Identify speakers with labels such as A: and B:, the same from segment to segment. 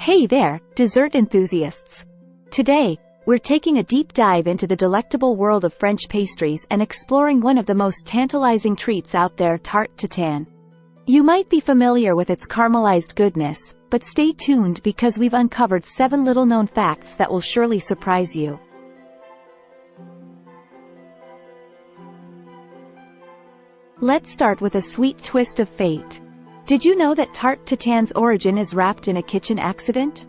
A: Hey there, dessert enthusiasts! Today, we're taking a deep dive into the delectable world of French pastries and exploring one of the most tantalizing treats out there, Tarte Tatin. You might be familiar with its caramelized goodness, but stay tuned because we've uncovered 7 little-known facts that will surely surprise you. Let's start with a sweet twist of fate. Did you know that Tarte Tatin's origin is wrapped in a kitchen accident?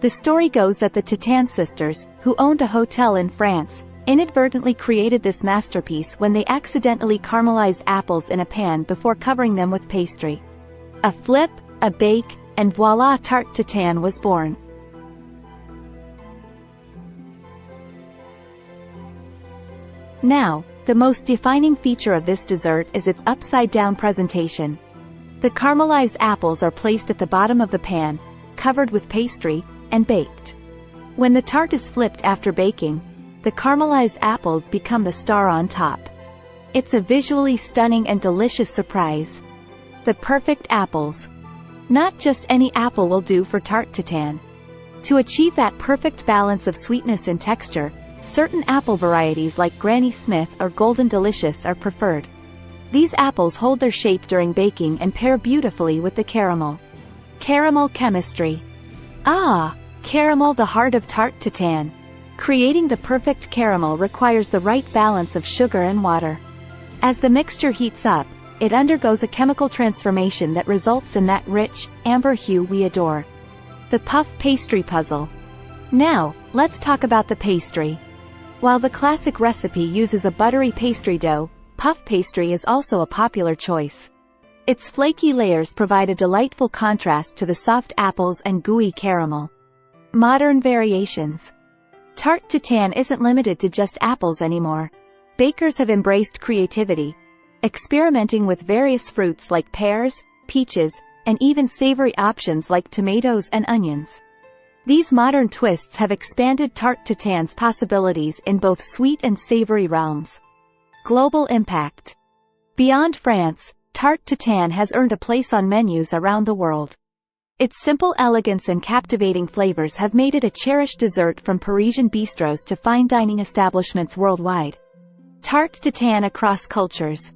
A: The story goes that the Tatin sisters, who owned a hotel in France, inadvertently created this masterpiece when they accidentally caramelized apples in a pan before covering them with pastry. A flip, a bake, and voila, Tarte Tatin was born. Now, the most defining feature of this dessert is its upside-down presentation. The caramelized apples are placed at the bottom of the pan, covered with pastry, and baked. When the tart is flipped after baking, the caramelized apples become the star on top. It's a visually stunning and delicious surprise. The perfect apples. Not just any apple will do for Tarte Tatin. To achieve that perfect balance of sweetness and texture, certain apple varieties like Granny Smith or Golden Delicious are preferred. These apples hold their shape during baking and pair beautifully with the caramel. Caramel chemistry. Caramel, the heart of Tarte Tatin. Creating the perfect caramel requires the right balance of sugar and water. As the mixture heats up, it undergoes a chemical transformation that results in that rich, amber hue we adore. The puff pastry puzzle. Now, let's talk about the pastry. While the classic recipe uses a buttery pastry dough, puff pastry is also a popular choice. Its flaky layers provide a delightful contrast to the soft apples and gooey caramel. Modern variations. Tarte Tatin isn't limited to just apples anymore. Bakers have embraced creativity, experimenting with various fruits like pears, peaches, and even savory options like tomatoes and onions. These modern twists have expanded Tarte Tatin's possibilities in both sweet and savory realms. Global impact. Beyond France, Tarte Tatin has earned a place on menus around the world. Its simple elegance and captivating flavors have made it a cherished dessert from Parisian bistros to fine dining establishments worldwide. Tarte Tatin across cultures.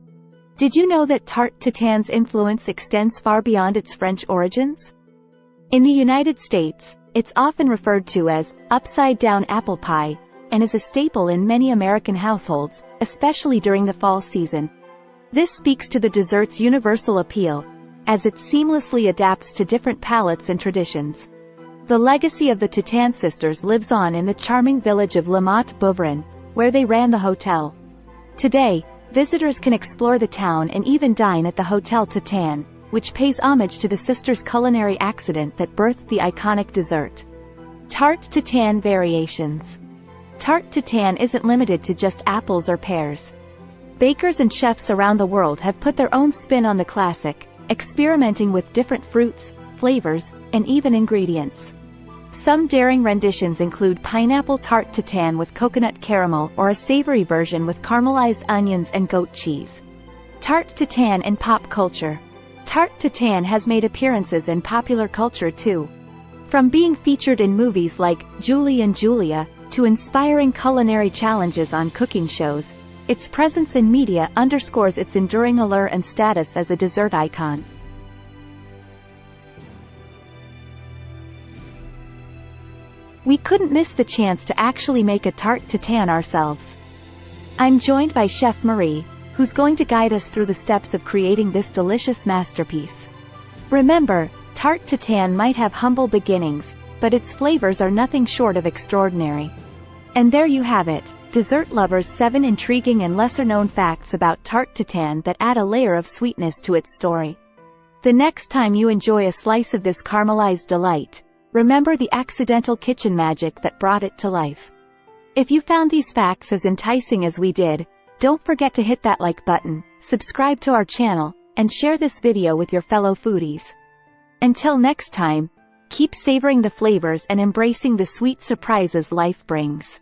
A: Did you know that Tarte Tatin's influence extends far beyond its French origins? In the United States, it's often referred to as upside-down apple pie, and is a staple in many American households, especially during the fall season. This speaks to the dessert's universal appeal, as it seamlessly adapts to different palates and traditions. The legacy of the Tatin sisters lives on in the charming village of La Motte-Bouvrin, where they ran the hotel. Today, visitors can explore the town and even dine at the Hotel Tatin, which pays homage to the sisters' culinary accident that birthed the iconic dessert. Tarte Tatin variations. Tarte Tatin isn't limited to just apples or pears. Bakers and chefs around the world have put their own spin on the classic, experimenting with different fruits, flavors, and even ingredients. Some daring renditions include pineapple Tarte Tatin with coconut caramel or a savory version with caramelized onions and goat cheese. Tarte Tatin in pop culture. Tarte Tatin has made appearances in popular culture too. From being featured in movies like Julie and Julia, to inspiring culinary challenges on cooking shows, its presence in media underscores its enduring allure and status as a dessert icon. We couldn't miss the chance to actually make a Tarte Tatin ourselves. I'm joined by Chef Marie, who's going to guide us through the steps of creating this delicious masterpiece. Remember, Tarte Tatin might have humble beginnings, but its flavors are nothing short of extraordinary. And there you have it, dessert lovers' 7 intriguing and lesser-known facts about Tarte Tatin that add a layer of sweetness to its story. The next time you enjoy a slice of this caramelized delight, remember the accidental kitchen magic that brought it to life. If you found these facts as enticing as we did, don't forget to hit that like button, subscribe to our channel, and share this video with your fellow foodies. Until next time, keep savoring the flavors and embracing the sweet surprises life brings.